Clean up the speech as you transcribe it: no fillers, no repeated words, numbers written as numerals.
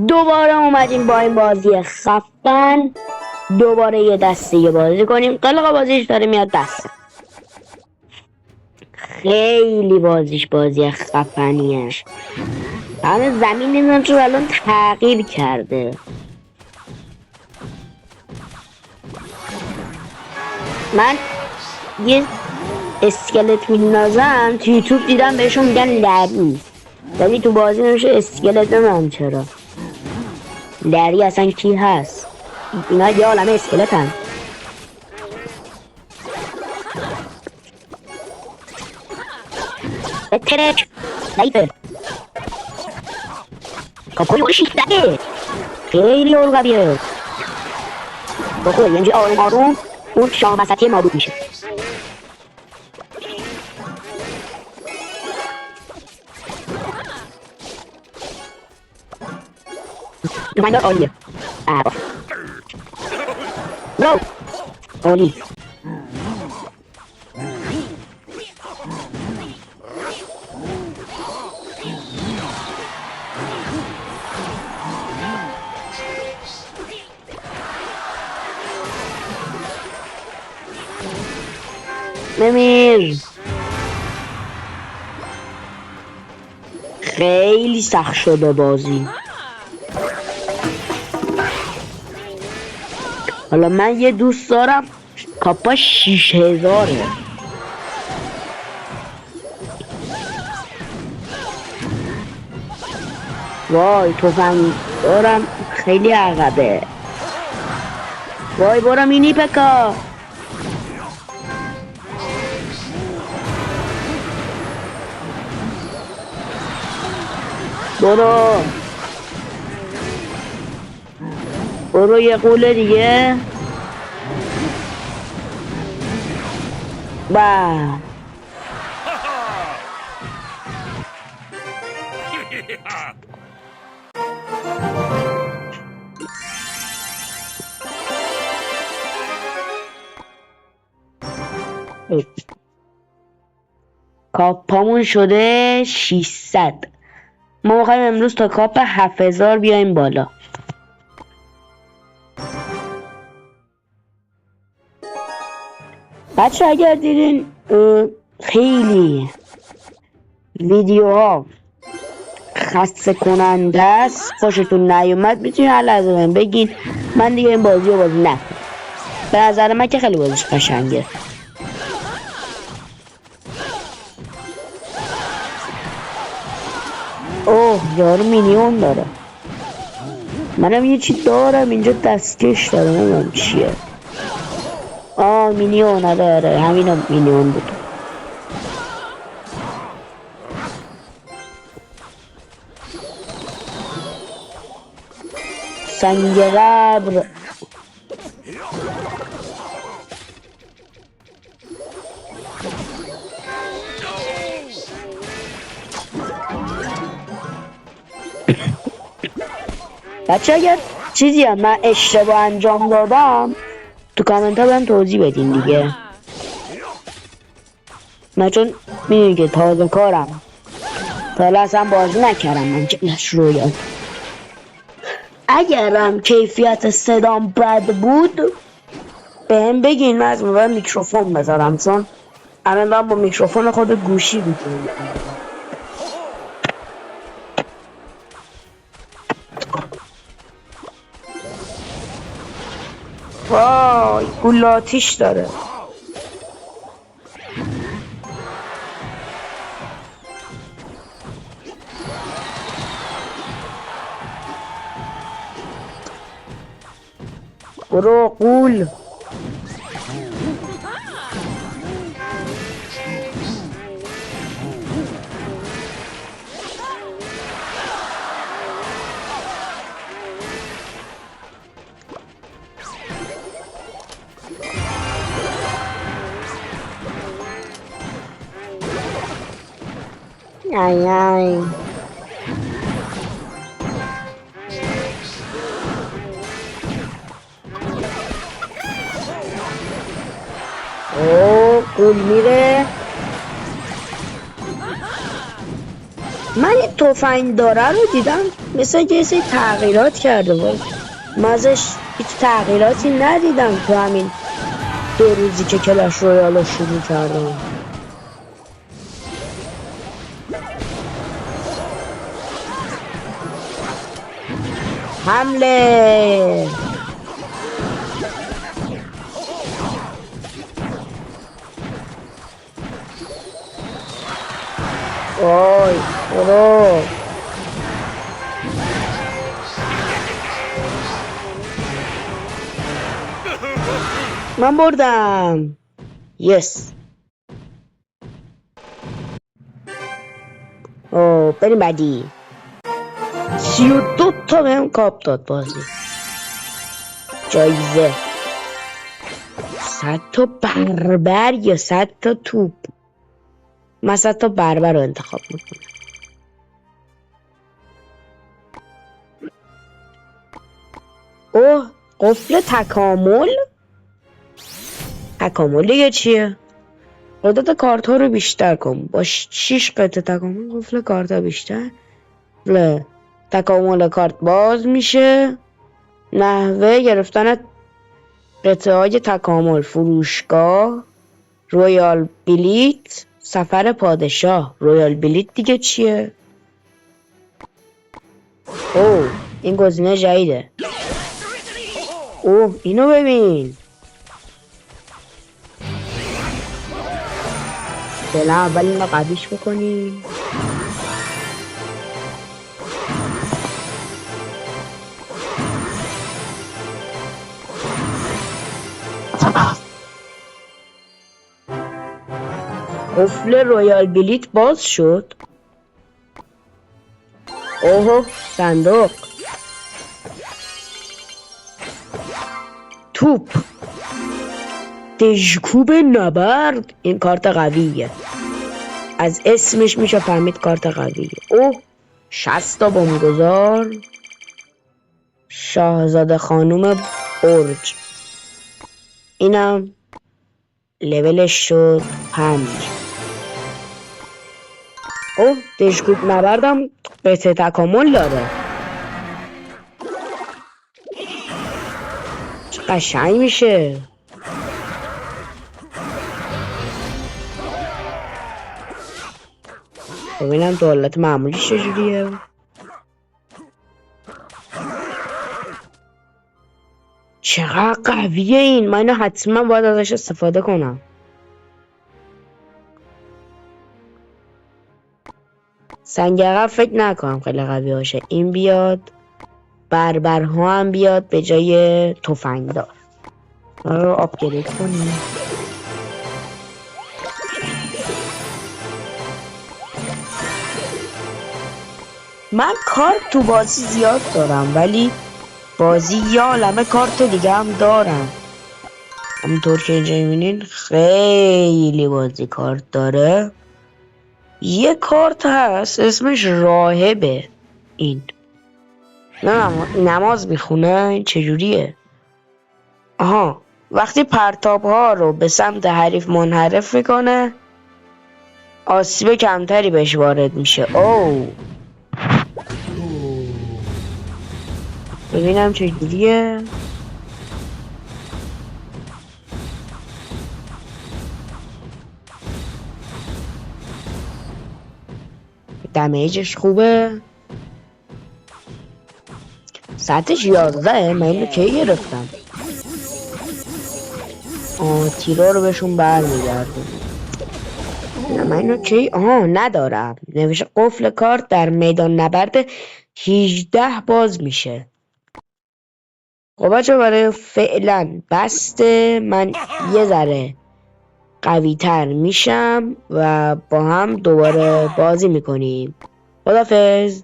دوباره اومدیم با این بازی خفن. دوباره یه دسته بازی کنیم. قلقا بازیش داره میاد دست. خیلی بازی خفنیه. همه زمین نمیدونم چرا الان تغییر کرده. من یه اسکلت میندازم تو یوتیوب دیدم بهشون میگن لری، ولی تو بازی نمیشه اسکلت. نمیدونم چرا لری اصلا کی هست. اینا یه عالمه اسکلت هم. بترک ضعیفه. کاپوی اون شیفته خیلی قویه. کاپوی اینجوری آروم آروم اون شاه وسطی نابود میشه. نمایندار عالیه. برو عالی. نمیر خیلی سخت شده بازی. حالا من یه دوست دارم کاپا 6000. وای توفنگ دارم خیلی عقبه. وای برو مینی پکا. برو یه قوله دیگه. با کاپامون شده 600. ما میخوایم امروز تا کاپ 7000 بیایم بالا. بچه اگر دیدین خیلی ویدیوها خسته کننده است، خوشتون نیومد، میتونین هر لحظه بهم بگین. من دیگه این بازی رو بازی نکنم. به نظر من که خیلی بازیش قشنگه. اوه یارو مینیون داره. منم یه چی دارم اینجا دستکش داره، نمیدونم چیه. مینیون داره. همینم مینیون بود. سنگ قبر. بچه اگر چیزی هم من اشتباه انجام دادم تو کامنت ها بهم توضیح بدین دیگه. من چون میدونی که تازه کارم، تا حالا اصلا بازی نکردم من کلش رویال. اگرم کیفیت صدام بد بود بهم بگین، من از موقع میکروفون بذارم، چون الان دارم با میکروفون خود گوشی میکنم. وای گولاتیش داره. برو قول. Ai ai. قول میره. من این تفنگ داره رو دیدم مثل یه سری تغییرات کرده بود. من ازش هیچ تغییراتی ندیدم تو همین 2 روزی که کلاش رویال رو شروع کردم. حمله وای برو. من بردم. یس. اوه بریم بعدی. 32 تا بهم کاپ داد بازی. جایزه 100 تا بربر یا 100 تا توپ. من 100 تا بربر رو انتخاب میکنم. اوه قفل تکامل. تکامل دیگه چیه؟ قدرت کارت ها رو بیشتر کن. با 6 قطعه تکامل قفل کارت ها بیشتر. تکامل کارت باز میشه. نحوه گرفتن قطعه های تکامل: فروشگاه، رویال بلیت، سفر پادشاه. رویال بلیت دیگه چیه؟ اوه این گزینه جدیده. اوه اینو ببین. فعلا اول اینو قویش بکنیم. قفل رویال بلیت باز شد. اوه صندوق. توپ. دژکوب نبرد. این کارت قویه. از اسمش میشه فهمید کارت قویه. اوه 60 تا بمبگذار. شاهزاده خانوم برج. اینم لولش شد 5. اوه دژکوب نبردم قطعه تکامل داره. چه قشنگ میشه. ببینم تو حالت معمولی چجوریه. چقدر قویه این. من حتما باید ازش استفاده کنم. سنگقه فکر نکنم خیلی قوی باشه. این بیاد. بربرها هم بیاد به جای تفنگدار. رو آپگرید کنیم. من کارت تو بازی زیاد دارم ولی بازی یا عالمه کارت دیگه هم دارم. همونطور که اینجا میبینین خیلی بازی کارت داره. یه کارت هست اسمش راهبه. این نماز میخونه. این چجوریه؟ آها وقتی پرتاب ها رو به سمت حریف منحرف میکنه آسیب کمتری بهش وارد میشه. اوه ببینم چجوریه. دمیجش خوبه. سطحش 11. من اینو کی گرفتم؟ تیرا رو بهشون برمیگردم. من اینو کی ندارم. نوشته قفل کارت در میدان نبرد 18 باز میشه. خب بچه برای فعلا بسته. من یه ذره قوی تر میشم و با هم دوباره بازی میکنیم. خداحافظ.